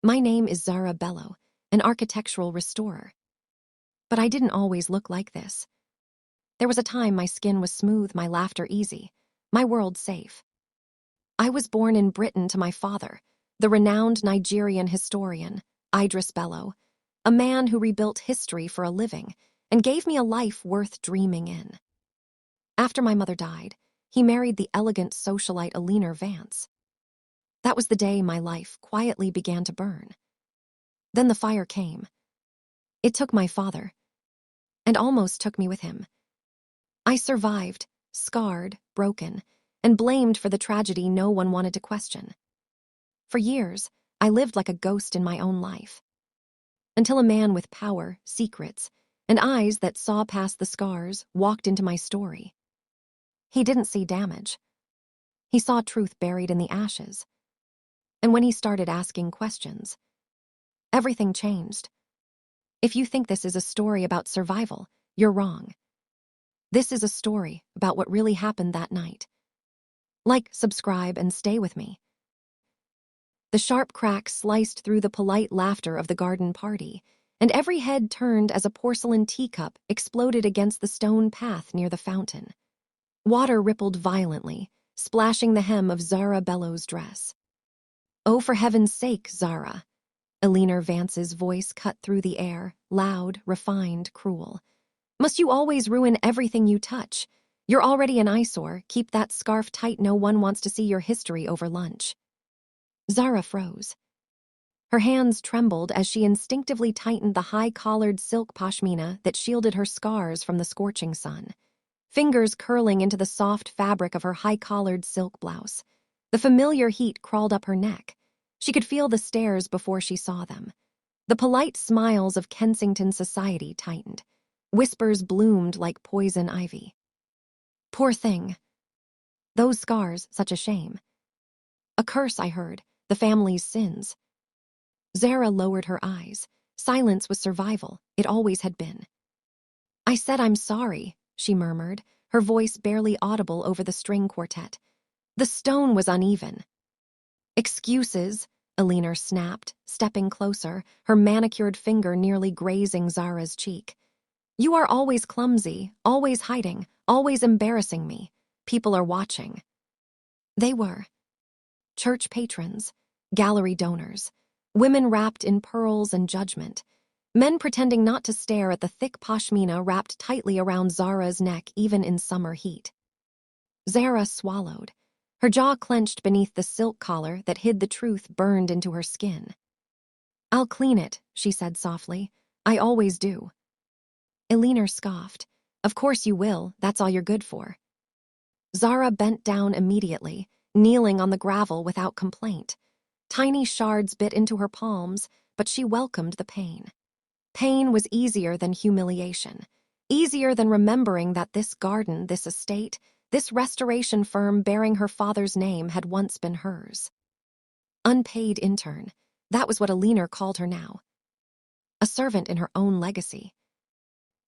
My name is Zara Bello, an architectural restorer. But I didn't always look like this. There was a time my skin was smooth, my laughter easy, my world safe. I was born in Britain to my father, the renowned Nigerian historian, Idris Bello, a man who rebuilt history for a living and gave me a life worth dreaming in. After my mother died, he married the elegant socialite Billionaire Vance. That was the day my life quietly began to burn. Then the fire came. It took my father, and almost took me with him. I survived, scarred, broken, and blamed for the tragedy no one wanted to question. For years, I lived like a ghost in my own life. Until a man with power, secrets, and eyes that saw past the scars walked into my story. He didn't see damage. He saw truth buried in the ashes. And when he started asking questions, everything changed. If you think this is a story about survival, you're wrong. This is a story about what really happened that night. Like, subscribe, and stay with me. The sharp crack sliced through the polite laughter of the garden party, and every head turned as a porcelain teacup exploded against the stone path near the fountain. Water rippled violently, splashing the hem of Zara Bello's dress. "Oh, for heaven's sake, Zara!" Billionaire Vance's voice cut through the air, loud, refined, cruel. "Must you always ruin everything you touch? You're already an eyesore. Keep that scarf tight. No one wants to see your history over lunch." Zara froze. Her hands trembled as she instinctively tightened the high-collared silk pashmina that shielded her scars from the scorching sun, fingers curling into the soft fabric of her high-collared silk blouse. The familiar heat crawled up her neck. She could feel the stares before she saw them. The polite smiles of Kensington society tightened. Whispers bloomed like poison ivy. "Poor thing. Those scars, such a shame. A curse, I heard, the family's sins." Zara lowered her eyes. Silence was survival. It always had been. "I said I'm sorry," she murmured, her voice barely audible over the string quartet. "The stone was uneven." "Excuses," Billionaire snapped, stepping closer, her manicured finger nearly grazing Zara's cheek. "You are always clumsy, always hiding, always embarrassing me. People are watching." They were. Church patrons, gallery donors, women wrapped in pearls and judgment, men pretending not to stare at the thick pashmina wrapped tightly around Zara's neck even in summer heat. Zara swallowed, her jaw clenched beneath the silk collar that hid the truth burned into her skin. "I'll clean it," she said softly. "I always do." Billionaire scoffed. "Of course you will, that's all you're good for." Zara bent down immediately, kneeling on the gravel without complaint. Tiny shards bit into her palms, but she welcomed the pain. Pain was easier than humiliation, easier than remembering that this garden, this estate, this restoration firm bearing her father's name had once been hers. Unpaid intern, that was what Billionaire called her now. A servant in her own legacy.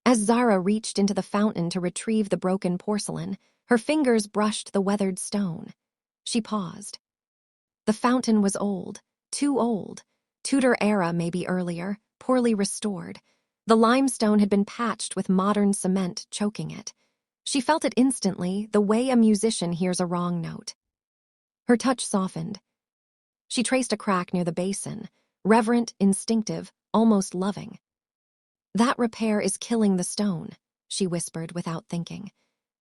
As Zara reached into the fountain to retrieve the broken porcelain, her fingers brushed the weathered stone. She paused. The fountain was old, too old. Tudor era, maybe earlier, poorly restored. The limestone had been patched with modern cement, choking it. She felt it instantly, the way a musician hears a wrong note. Her touch softened. She traced a crack near the basin, reverent, instinctive, almost loving. "That repair is killing the stone," she whispered without thinking.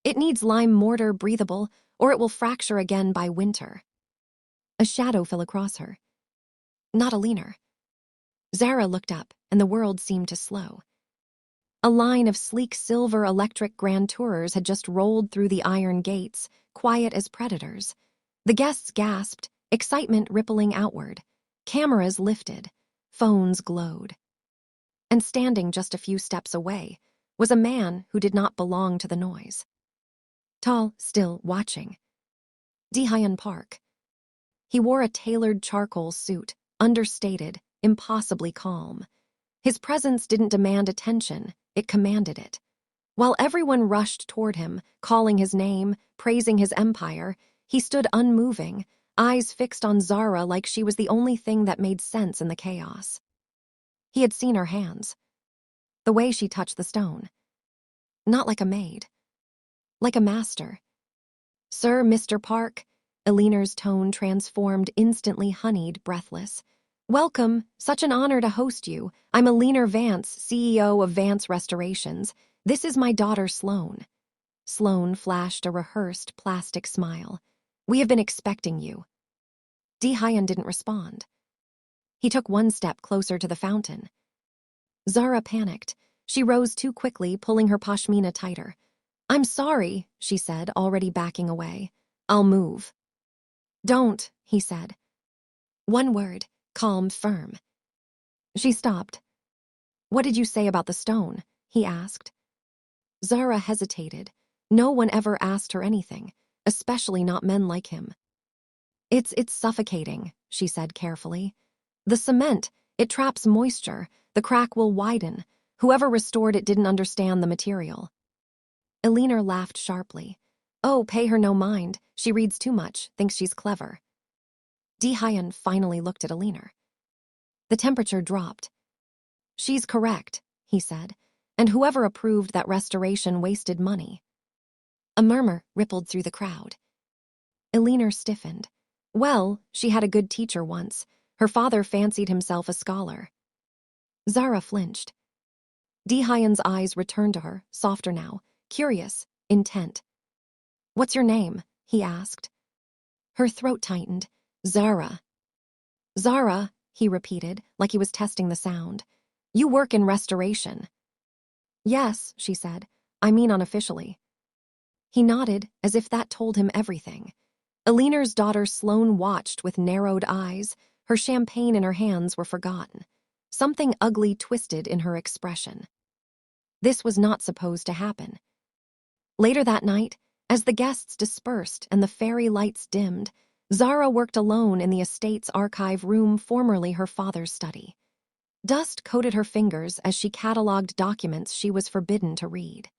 "It needs lime mortar, breathable, or it will fracture again by winter." A shadow fell across her. Not Billionaire. Zara looked up, and the world seemed to slow. A line of sleek silver electric grand tourers had just rolled through the iron gates, quiet as predators. The guests gasped, excitement rippling outward. Cameras lifted. Phones glowed. And standing just a few steps away was a man who did not belong to the noise. Tall, still, watching. Dehyun Park. He wore a tailored charcoal suit, understated, impossibly calm. His presence didn't demand attention, it commanded it. While everyone rushed toward him, calling his name, praising his empire, he stood unmoving, eyes fixed on Zara like she was the only thing that made sense in the chaos. He had seen her hands, the way she touched the stone. Not like a maid, like a master. "Sir, Mr. Park," Eleanor's tone transformed, instantly honeyed, breathless. "Welcome, such an honor to host you. I'm Eleanor Vance, CEO of Vance Restorations. This is my daughter, Sloane." Sloane flashed a rehearsed plastic smile. "We have been expecting you." Hyun didn't respond. He took one step closer to the fountain. Zara panicked. She rose too quickly, pulling her pashmina tighter. "I'm sorry," she said, already backing away. "I'll move." "Don't," he said. One word, calm, firm. She stopped. "What did you say about the stone?" he asked. Zara hesitated. No one ever asked her anything, especially not men like him. It's suffocating," she said carefully. "The cement, it traps moisture. The crack will widen. Whoever restored it didn't understand the material." Eleanor laughed sharply. "Oh, pay her no mind. She reads too much, thinks she's clever." Hyun finally looked at Eleanor. The temperature dropped. "She's correct," he said, "and whoever approved that restoration wasted money." A murmur rippled through the crowd. Eleanor stiffened. Well, she had a good teacher once. Her father fancied himself a scholar. Zara flinched. Hyun's eyes returned to her, softer now, curious, intent. "What's your name?" he asked. Her throat tightened. "Zara." "Zara," he repeated, like he was testing the sound. "You work in restoration." "Yes," she said. "I mean unofficially." He nodded, as if that told him everything. Eleanor's daughter Sloane watched with narrowed eyes. Her champagne in her hands were forgotten. Something ugly twisted in her expression. This was not supposed to happen. Later that night, as the guests dispersed and the fairy lights dimmed, Zara worked alone in the estate's archive room, formerly her father's study. Dust coated her fingers as she cataloged documents she was forbidden to read.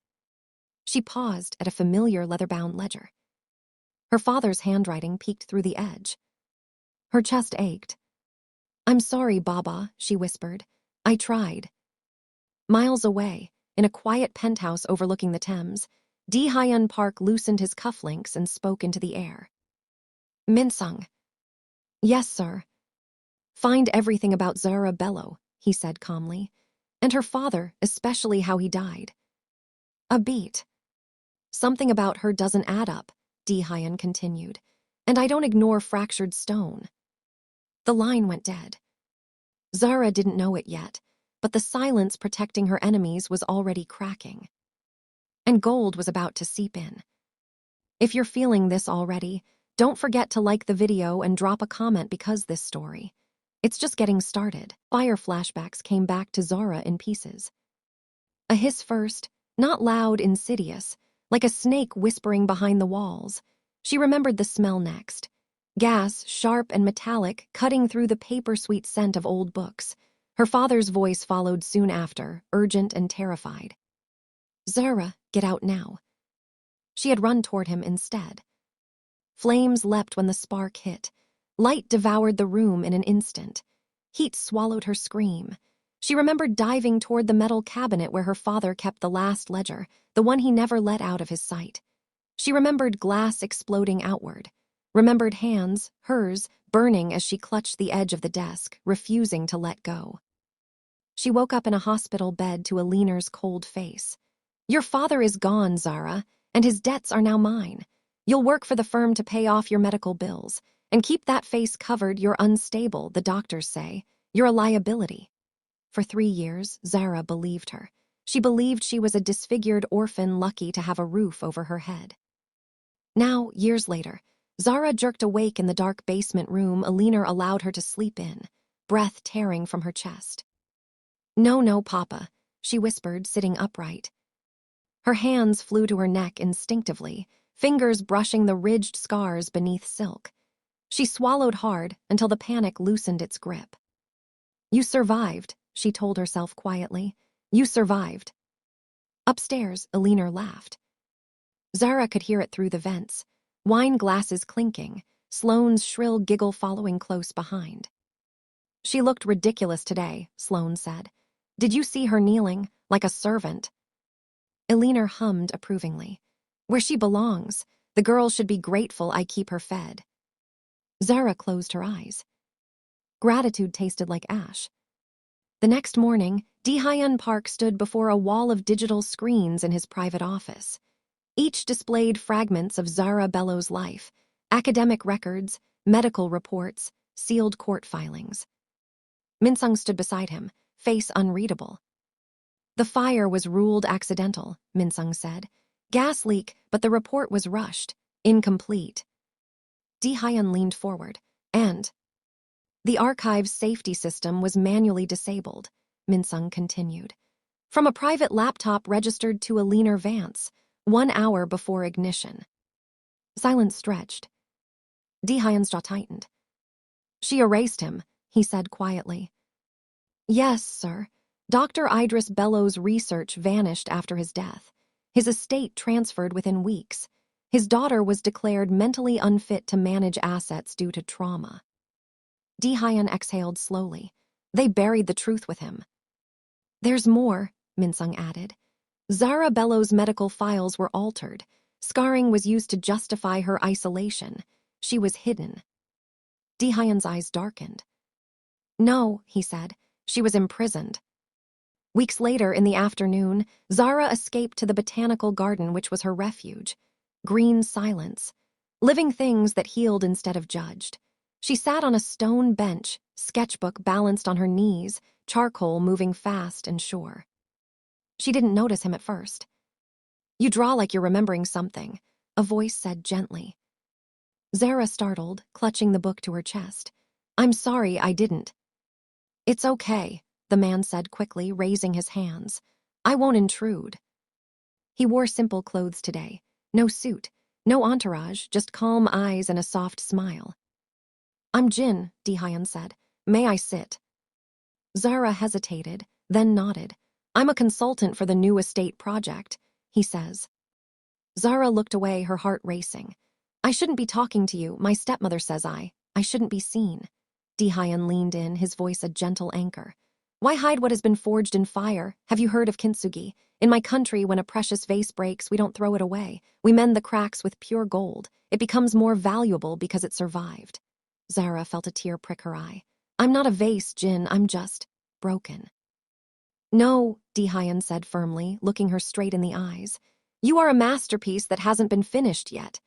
She paused at a familiar leather-bound ledger. Her father's handwriting peeked through the edge. Her chest ached. "I'm sorry, Baba," she whispered. "I tried." Miles away, in a quiet penthouse overlooking the Thames, Hyun Park loosened his cufflinks and spoke into the air. "Minsung." "Yes, sir." "Find everything about Zara Bello," he said calmly. "And her father, especially how he died." "A beat." "Something about her doesn't add up," Hyun continued. "And I don't ignore fractured stone." The line went dead. Zara didn't know it yet, but the silence protecting her enemies was already cracking. And gold was about to seep in. If you're feeling this already, don't forget to like the video and drop a comment, because this story, it's just getting started. Fire flashbacks came back to Zara in pieces. A hiss first, not loud, insidious, like a snake whispering behind the walls. She remembered the smell next. Gas, sharp and metallic, cutting through the paper-sweet scent of old books. Her father's voice followed soon after, urgent and terrified. "Zara, get out now." She had run toward him instead. Flames leapt when the spark hit. Light devoured the room in an instant. Heat swallowed her scream. She remembered diving toward the metal cabinet where her father kept the last ledger, the one he never let out of his sight. She remembered glass exploding outward. Remembered hands, hers, burning as she clutched the edge of the desk, refusing to let go. She woke up in a hospital bed to Eleanor's cold face. "Your father is gone, Zara, and his debts are now mine. You'll work for the firm to pay off your medical bills. And keep that face covered. You're unstable, the doctors say. You're a liability." For 3 years, Zara believed her. She believed she was a disfigured orphan lucky to have a roof over her head. Now, years later, Zara jerked awake in the dark basement room Eleanor allowed her to sleep in, breath tearing from her chest. "No, no, Papa," she whispered, sitting upright. Her hands flew to her neck instinctively, fingers brushing the ridged scars beneath silk. She swallowed hard until the panic loosened its grip. "You survived," she told herself quietly. "You survived." Upstairs, Eleanor laughed. Zara could hear it through the vents, wine glasses clinking, Sloane's shrill giggle following close behind. She looked ridiculous today, Sloane said. Did you see her kneeling, like a servant? Eleanor hummed approvingly. Where she belongs. The girl should be grateful I keep her fed. Zara closed her eyes. Gratitude tasted like ash. The next morning, Dehyun Park stood before a wall of digital screens in his private office. Each displayed fragments of Zara Bellows' life, academic records, medical reports, sealed court filings. Minsung stood beside him, face unreadable. The fire was ruled accidental, Minsung said. Gas leak, but the report was rushed, incomplete. Dehyun leaned forward, and the archive's safety system was manually disabled, Minsung continued. From a private laptop registered to Eleanor Vance, 1 hour before ignition. Silence stretched. Dehyun's jaw tightened. She erased him, he said quietly. Yes, sir. Dr. Idris Bellows' research vanished after his death. His estate transferred within weeks. His daughter was declared mentally unfit to manage assets due to trauma. Dehyun exhaled slowly. They buried the truth with him. There's more, Minsung added. Zara Bellows' medical files were altered. Scarring was used to justify her isolation. She was hidden. Dehyun's eyes darkened. No, he said. She was imprisoned. Weeks later, in the afternoon, Zara escaped to the botanical garden which was her refuge. Green silence. Living things that healed instead of judged. She sat on a stone bench, sketchbook balanced on her knees, charcoal moving fast and sure. She didn't notice him at first. You draw like you're remembering something, a voice said gently. Zara startled, clutching the book to her chest. I'm sorry, I didn't. It's okay, the man said quickly, raising his hands. I won't intrude. He wore simple clothes today. No suit, no entourage, just calm eyes and a soft smile. I'm Jin, Dehyun said. May I sit? Zara hesitated, then nodded. I'm a consultant for the new estate project, he says. Zara looked away, her heart racing. I shouldn't be talking to you, my stepmother says I shouldn't be seen. Dehyun leaned in, his voice a gentle anchor. Why hide what has been forged in fire? Have you heard of kintsugi? In my country, when a precious vase breaks, we don't throw it away. We mend the cracks with pure gold. It becomes more valuable because it survived. Zara felt a tear prick her eye. I'm not a vase, Jin, I'm just broken. No, Dehyun said firmly, looking her straight in the eyes. You are a masterpiece that hasn't been finished yet.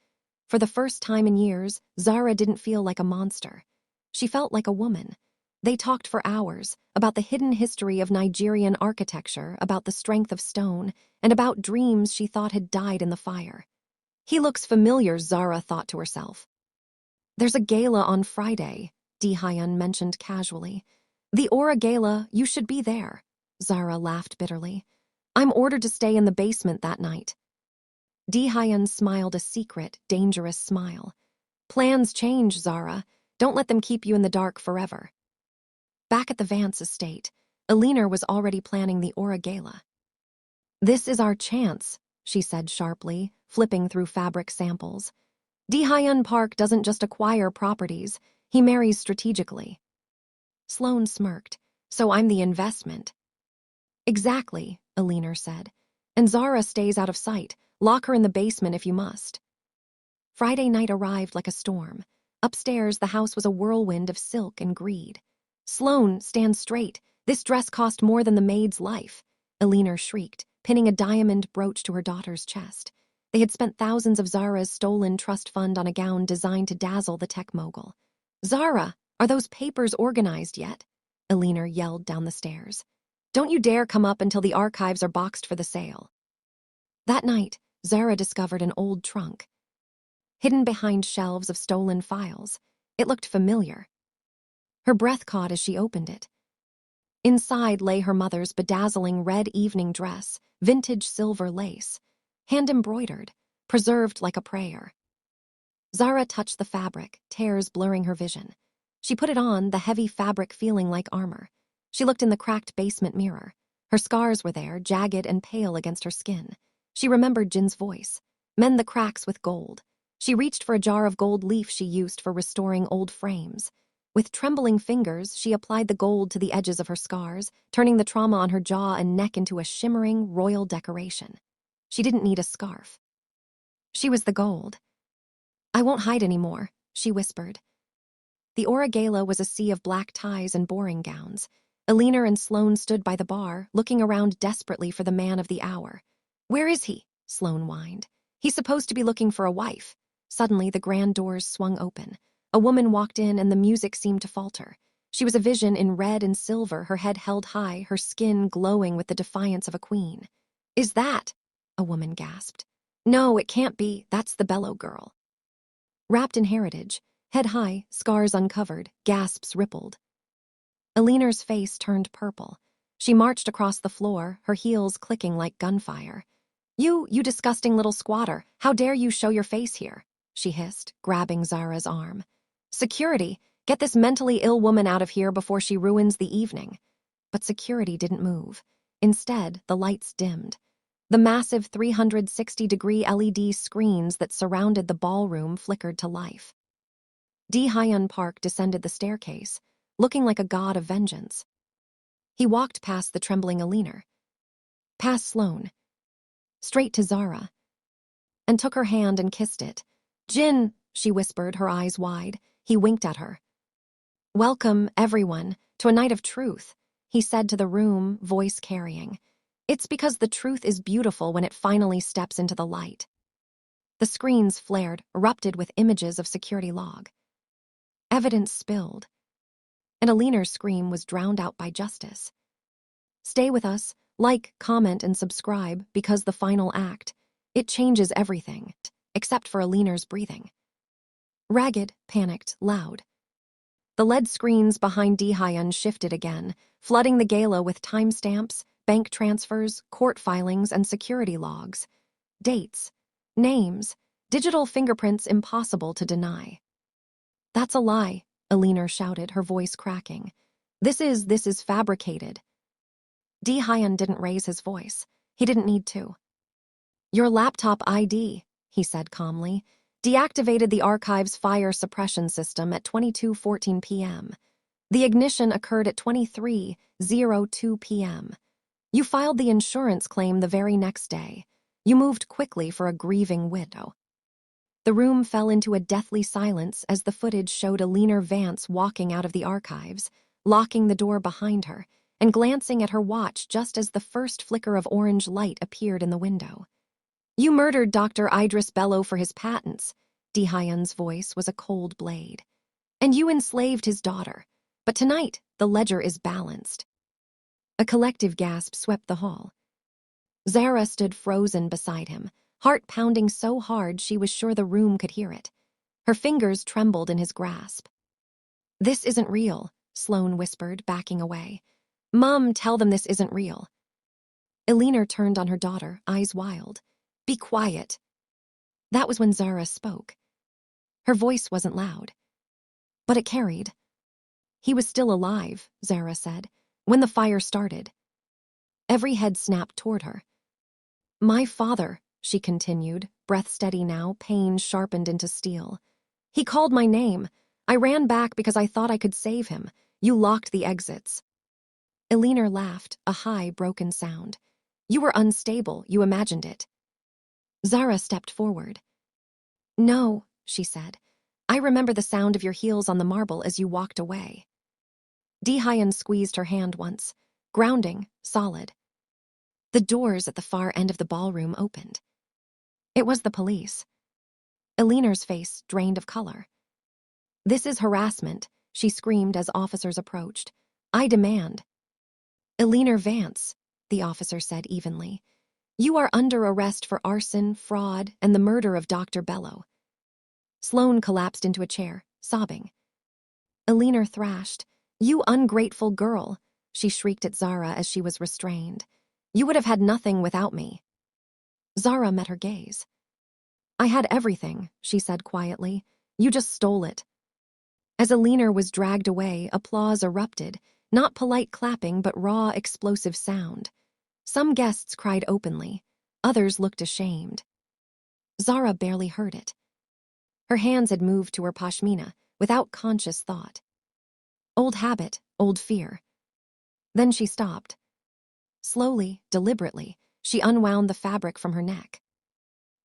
For the first time in years, Zara didn't feel like a monster. She felt like a woman. They talked for hours, about the hidden history of Nigerian architecture, about the strength of stone, and about dreams she thought had died in the fire. He looks familiar, Zara thought to herself. There's a gala on Friday, Dehyun mentioned casually. The Aura Gala, you should be there. Zara laughed bitterly. I'm ordered to stay in the basement that night. Dehyun smiled a secret, dangerous smile. Plans change, Zara. Don't let them keep you in the dark forever. Back at the Vance estate, Eleanor was already planning the Aura Gala. This is our chance, she said sharply, flipping through fabric samples. Dehyun Park doesn't just acquire properties, he marries strategically. Sloane smirked. So I'm the investment. Exactly, Eleanor said. And Zara stays out of sight. Lock her in the basement if you must. Friday night arrived like a storm. Upstairs, the house was a whirlwind of silk and greed. Sloane, stand straight. This dress cost more than the maid's life. Eleanor shrieked, pinning a diamond brooch to her daughter's chest. They had spent thousands of Zara's stolen trust fund on a gown designed to dazzle the tech mogul. Zara, are those papers organized yet? Eleanor yelled down the stairs. Don't you dare come up until the archives are boxed for the sale. That night, Zara discovered an old trunk. Hidden behind shelves of stolen files, it looked familiar. Her breath caught as she opened it. Inside lay her mother's bedazzling red evening dress, vintage silver lace, hand-embroidered, preserved like a prayer. Zara touched the fabric, tears blurring her vision. She put it on, the heavy fabric feeling like armor. She looked in the cracked basement mirror. Her scars were there, jagged and pale against her skin. She remembered Jin's voice. Mend the cracks with gold. She reached for a jar of gold leaf she used for restoring old frames. With trembling fingers, she applied the gold to the edges of her scars, turning the trauma on her jaw and neck into a shimmering, royal decoration. She didn't need a scarf. She was the gold. "I won't hide anymore," she whispered. The Aura Gala was a sea of black ties and boring gowns. Eleanor and Sloane stood by the bar, looking around desperately for the man of the hour. "Where is he?" Sloane whined. "He's supposed to be looking for a wife." Suddenly, the grand doors swung open. A woman walked in and the music seemed to falter. She was a vision in red and silver, her head held high, her skin glowing with the defiance of a queen. "Is that?" a woman gasped. "No, it can't be. That's the Bello girl." Wrapped in heritage, head high, scars uncovered, gasps rippled. Eleanor's face turned purple. She marched across the floor, her heels clicking like gunfire. You disgusting little squatter, how dare you show your face here?" she hissed, grabbing Zara's arm. "Security, get this mentally ill woman out of here before she ruins the evening." But security didn't move. Instead, the lights dimmed. The massive 360-degree LED screens that surrounded the ballroom flickered to life. Hyun Park descended the staircase, looking like a god of vengeance. He walked past the trembling Eleanor, past Sloane, straight to Zara, and took her hand and kissed it. "Jin," she whispered, her eyes wide. He winked at her. "Welcome, everyone, to a night of truth," he said to the room, voice carrying. "It's because the truth is beautiful when it finally steps into the light." The screens flared, erupted with images of security log. Evidence spilled, and Eleanor's scream was drowned out by justice. Stay with us, like, comment, and subscribe, because the final act, it changes everything, except for Eleanor's breathing. Ragged, panicked, loud. The LED screens behind Hyun shifted again, flooding the gala with timestamps, bank transfers, court filings, and security logs. Dates, names, digital fingerprints impossible to deny. "That's a lie," Eleanor shouted, her voice cracking. This is fabricated." Hyun didn't raise his voice. He didn't need to. "Your laptop ID," he said calmly, "deactivated the archive's fire suppression system at 22:14 p.m. The ignition occurred at 23:02 p.m. You filed the insurance claim the very next day. You moved quickly for a grieving widow." The room fell into a deathly silence as the footage showed Eleanor Vance walking out of the archives, locking the door behind her, and glancing at her watch just as the first flicker of orange light appeared in the window. "You murdered Dr. Idris Bello for his patents." Hyun's voice was a cold blade. "And you enslaved his daughter. But tonight, the ledger is balanced." A collective gasp swept the hall. Zara stood frozen beside him, heart pounding so hard she was sure the room could hear it. Her fingers trembled in his grasp. "This isn't real," Sloane whispered, backing away. "Mom, tell them this isn't real." Eleanor turned on her daughter, eyes wild. "Be quiet." That was when Zara spoke. Her voice wasn't loud, but it carried. "He was still alive," Zara said, "when the fire started." Every head snapped toward her. "My father," she continued, breath steady now, pain sharpened into steel. "He called my name. I ran back because I thought I could save him. You locked the exits." Eleanor laughed, a high, broken sound. "You were unstable, you imagined it." Zara stepped forward. "No," she said. "I remember the sound of your heels on the marble as you walked away." Hyun squeezed her hand once, grounding, solid. The doors at the far end of the ballroom opened. It was the police. Eleanor's face drained of color. "This is harassment," she screamed as officers approached. "I demand." "Eleanor Vance," the officer said evenly. "You are under arrest for arson, fraud, and the murder of Dr. Bello." Sloane collapsed into a chair, sobbing. Eleanor thrashed. "You ungrateful girl," she shrieked at Zara as she was restrained. "You would have had nothing without me." Zara met her gaze. "I had everything," she said quietly. "You just stole it." As Eleanor was dragged away, applause erupted, not polite clapping but raw, explosive sound. Some guests cried openly, others looked ashamed. Zara barely heard it. Her hands had moved to her pashmina without conscious thought. Old habit, old fear. Then she stopped. Slowly, deliberately, she unwound the fabric from her neck.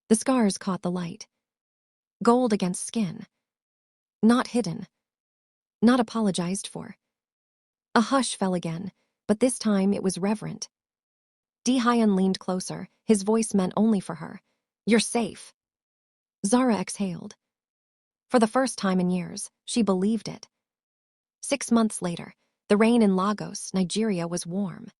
The scars caught the light. Gold against skin. Not hidden. Not apologized for. A hush fell again, but this time it was reverent. Hyun leaned closer, his voice meant only for her. "You're safe." Zara exhaled. For the first time in years, she believed it. 6 months later, the rain in Lagos, Nigeria was warm.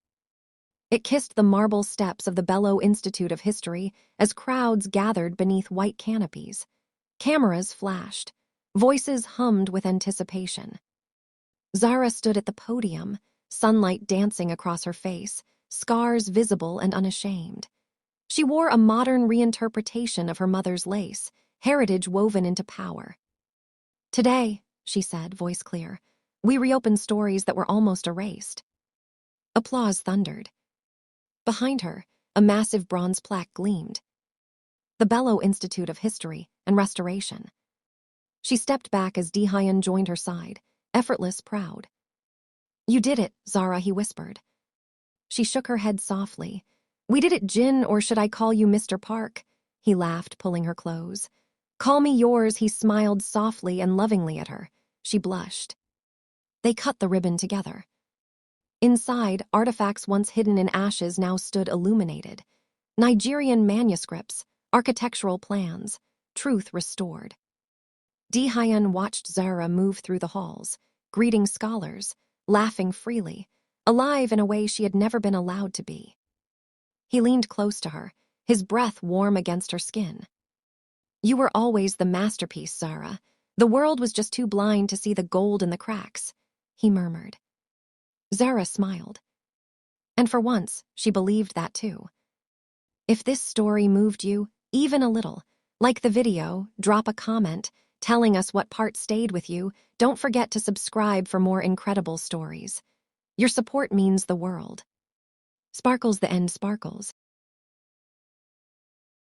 It kissed the marble steps of the Bello Institute of History as crowds gathered beneath white canopies. Cameras flashed. Voices hummed with anticipation. Zara stood at the podium, sunlight dancing across her face, scars visible and unashamed. She wore a modern reinterpretation of her mother's lace, heritage woven into power. "Today," she said, voice clear, "we reopen stories that were almost erased." Applause thundered. Behind her, a massive bronze plaque gleamed. The Bello Institute of History and Restoration. She stepped back as Hyun joined her side, effortless, proud. "You did it, Zara," he whispered. She shook her head softly. "We did it, Jin, or should I call you Mr. Park?" He laughed, pulling her close. "Call me yours," he smiled softly and lovingly at her. She blushed. They cut the ribbon together. Inside, artifacts once hidden in ashes now stood illuminated. Nigerian manuscripts, architectural plans, truth restored. Hyun watched Zara move through the halls, greeting scholars, laughing freely, alive in a way she had never been allowed to be. He leaned close to her, his breath warm against her skin. "You were always the masterpiece, Zara. The world was just too blind to see the gold in the cracks," he murmured. Zara smiled. And for once, she believed that too. If this story moved you, even a little, like the video, drop a comment telling us what part stayed with you. Don't forget to subscribe for more incredible stories. Your support means the world. Sparkles the end sparkles.